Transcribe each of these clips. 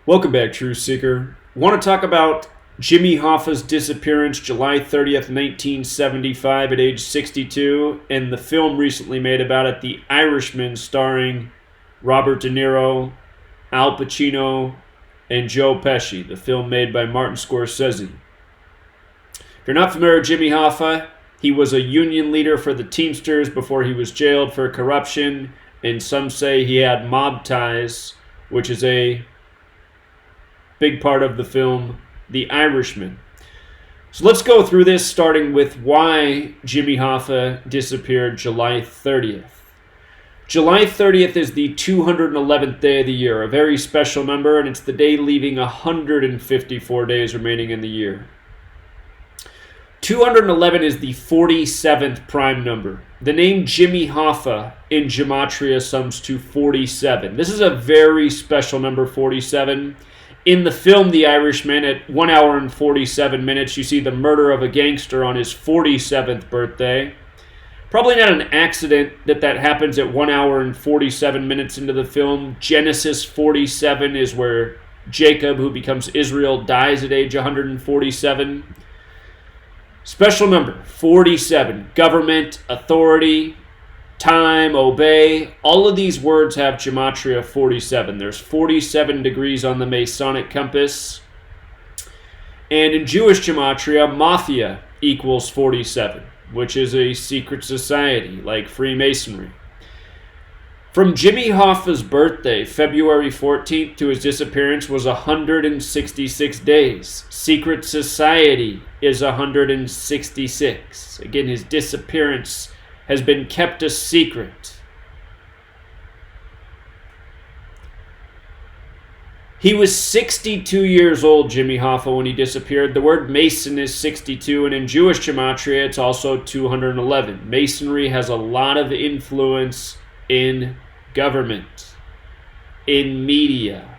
Welcome back, Truth Seeker. Want to talk about Jimmy Hoffa's disappearance July 30th, 1975 at age 62, and the film recently made about it, The Irishman, starring Robert De Niro, Al Pacino, and Joe Pesci, the film made by Martin Scorsese. If you're not familiar with Jimmy Hoffa, he was a union leader for the Teamsters before he was jailed for corruption, and some say he had mob ties, which is a big part of the film The Irishman. So let's go through this, starting with why Jimmy Hoffa disappeared July 30th. July 30th is the 211th day of the year, a very special number, and it's the day leaving 154 days remaining in the year. 211 is the 47th prime number. The name Jimmy Hoffa in Gematria sums to 47. This is a very special number, 47. In the film The Irishman, at 1 hour and 47 minutes, you see the murder of a gangster on his 47th birthday. Probably not an accident that happens at 1 hour and 47 minutes into the film. Genesis 47 is where Jacob, who becomes Israel, dies at age 147. Special number, 47. Government, authority, time, obey. All of these words have Gematria 47. There's 47 degrees on the Masonic compass. And in Jewish Gematria, Mafia equals 47, which is a secret society like Freemasonry. From Jimmy Hoffa's birthday, February 14th, to his disappearance was 166 days. Secret society is 166. Again, his disappearance has been kept a secret. He was 62 years old, Jimmy Hoffa, when he disappeared. The word Mason is 62, and in Jewish Gematria, it's also 211. Masonry has a lot of influence in government, in media,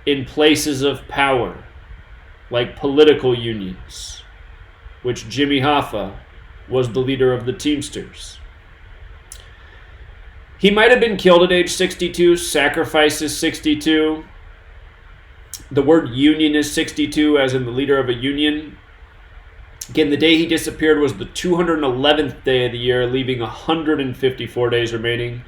in places of power, like political unions, which Jimmy Hoffa was the leader of the Teamsters. He might have been killed at age 62. Sacrifice is 62. The word union is 62, as in the leader of a union. Again, the day he disappeared was the 211th day of the year, leaving 154 days remaining.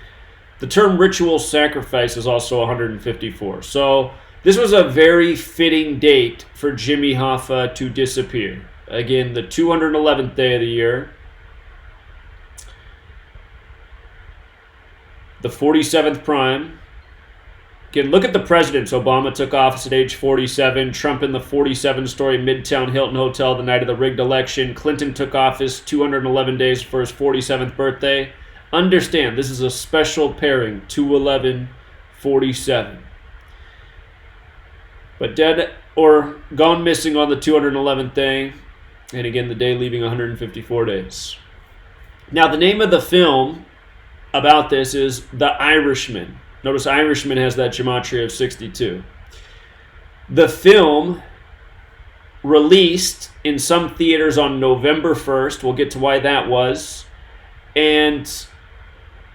The term ritual sacrifice is also 154. So this was a very fitting date for Jimmy Hoffa to disappear. Again, the 211th day of the year. The 47th prime. Again, look at the presidents. Obama took office at age 47. Trump in the 47-story Midtown Hilton Hotel the night of the rigged election. Clinton took office 211 days for his 47th birthday. Understand, this is a special pairing, 211, 47. But dead or gone missing on the 211th day. And again, the day leaving 154 days. Now, the name of the film about this is The Irishman. Notice Irishman has that gematria of 62. The film released in some theaters on November 1st. We'll get to why that was. And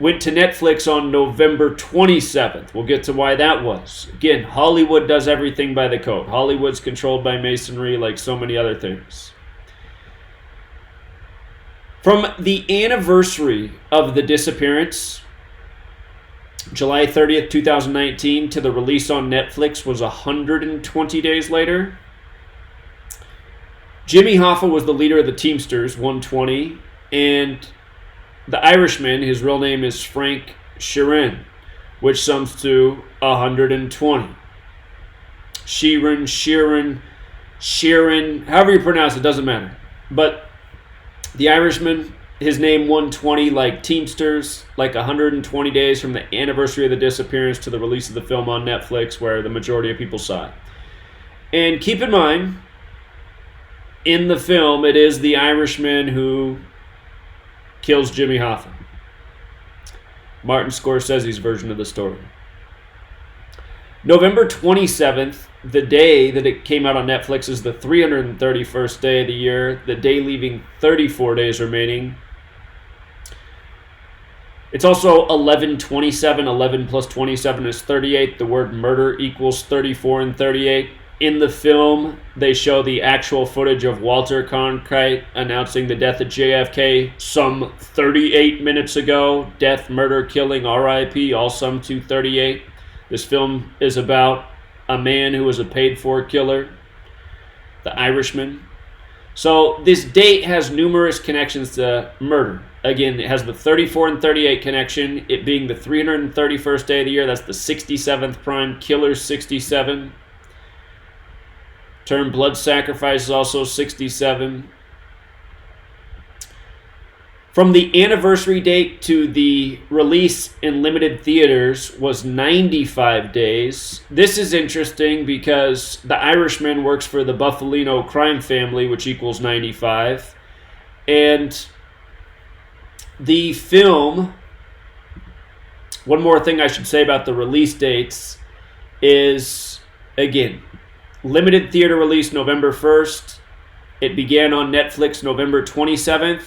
went to Netflix on November 27th. We'll get to why that was. Again, Hollywood does everything by the code. Hollywood's controlled by Masonry like so many other things. From the anniversary of the disappearance, July 30th, 2019, to the release on Netflix was 120 days later. Jimmy Hoffa was the leader of the Teamsters, 120, and the Irishman, his real name is Frank Sheeran, which sums to 120. Sheeran, however you pronounce it, doesn't matter. But the Irishman, his name 120, like Teamsters, like 120 days from the anniversary of the disappearance to the release of the film on Netflix, where the majority of people saw it. And keep in mind, in the film, it is the Irishman who kills Jimmy Hoffa. Martin Scorsese's version of the story. November 27th, the day that it came out on Netflix, is the 331st day of the year, the day leaving 34 days remaining. It's also 11:27. 11 plus 27 is 38. The word murder equals 34 and 38. In the film, they show the actual footage of Walter Cronkite announcing the death of JFK some 38 minutes ago. Death, murder, killing, RIP, all sum to 38. This film is about a man who was a paid-for killer, the Irishman. So this date has numerous connections to murder. Again, it has the 34 and 38 connection, it being the 331st day of the year. That's the 67th prime, killer 67. Term blood sacrifice is also 67. From the anniversary date to the release in limited theaters was 95 days. This is interesting because the Irishman works for the Buffalino crime family, which equals 95. And the film, one more thing I should say about the release dates is, again, limited theater release November 1st. It began on Netflix November 27th.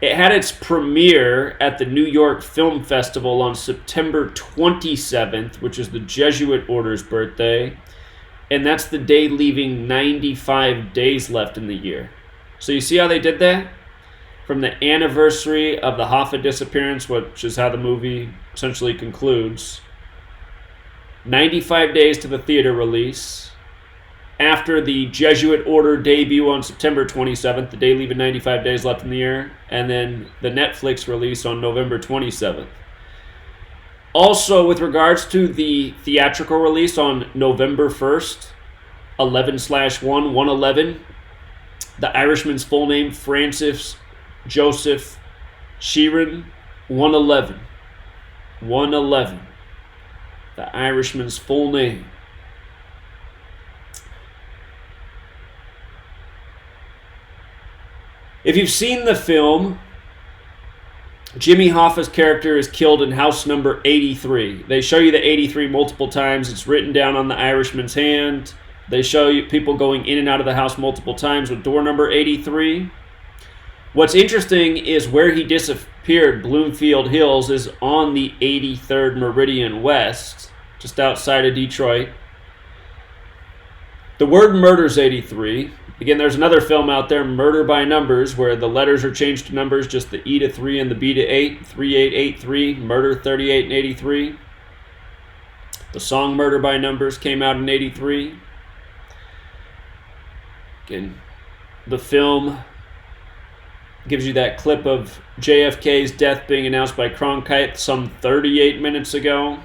It had its premiere at the New York Film Festival on September 27th, which is the Jesuit Order's birthday. And that's the day leaving 95 days left in the year. So you see how they did that? From the anniversary of the Hoffa disappearance, which is how the movie essentially concludes, 95 days to the theater release. After the Jesuit Order debut on September 27th, the day leaving 95 days left in the year, and then the Netflix release on November 27th. Also, with regards to the theatrical release on November 1st, 11/1/111, the Irishman's full name, Francis Joseph Sheeran, 111. 111. The Irishman's full name. If you've seen the film, Jimmy Hoffa's character is killed in house number 83. They show you the 83 multiple times. It's written down on the Irishman's hand. They show you people going in and out of the house multiple times with door number 83. What's interesting is where he disappeared, Bloomfield Hills, is on the 83rd Meridian West, just outside of Detroit. The word murder's 83. Again, there's another film out there, Murder by Numbers, where the letters are changed to numbers, just the E to 3 and the B to 8, 3883, Murder 38 and 83. The song Murder by Numbers came out in 83. Again, the film gives you that clip of JFK's death being announced by Cronkite some 38 minutes ago.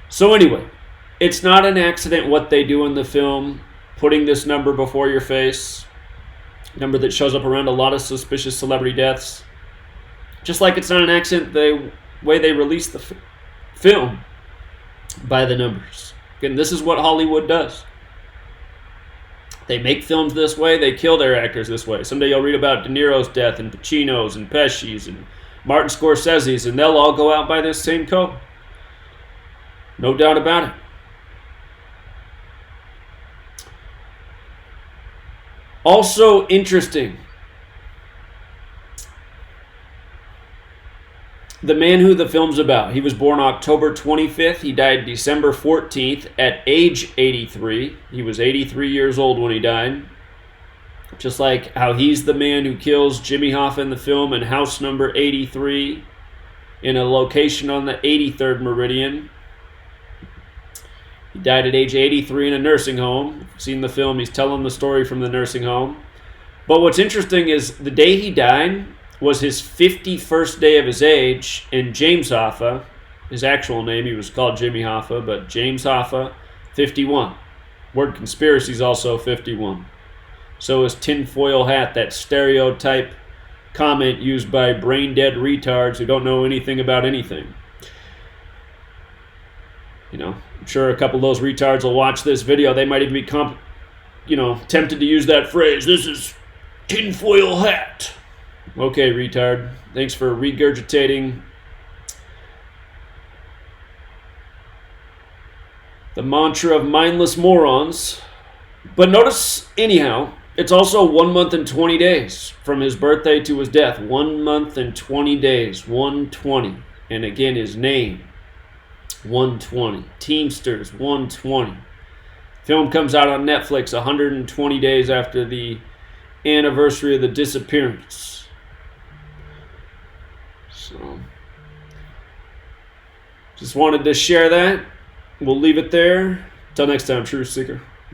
So anyway, it's not an accident what they do in the film, putting this number before your face, number that shows up around a lot of suspicious celebrity deaths. Just like it's not an accident the way they release the film by the numbers. Again, this is what Hollywood does. They make films this way, they kill their actors this way. Someday you'll read about De Niro's death and Pacino's and Pesci's and Martin Scorsese's, and they'll all go out by this same code. No doubt about it. Also interesting, the man who the film's about. He was born October 25th. He died December 14th at age 83. He was 83 years old when he died. Just like how he's the man who kills Jimmy Hoffa in the film in house number 83 in a location on the 83rd Meridian. He died at age 83 in a nursing home. If you've seen the film, he's telling the story from the nursing home. But what's interesting is the day he died was his 51st day of his age, and James Hoffa, his actual name, he was called Jimmy Hoffa, but James Hoffa, 51. Word conspiracy is also 51. So is tinfoil hat, that stereotype comment used by brain-dead retards who don't know anything about anything. You know, I'm sure a couple of those retards will watch this video. They might even be tempted to use that phrase, "This is tinfoil hat." Okay, retard. Thanks for regurgitating the mantra of mindless morons. But notice, anyhow, It's also 1 month and 20 days from his birthday to his death. 1 month and 20 days. 120. And again, his name. 120. Teamsters. 120. Film comes out on Netflix 120 days after the anniversary of the disappearance. So, just wanted to share that. We'll leave it there. Till next time, Truth Seeker.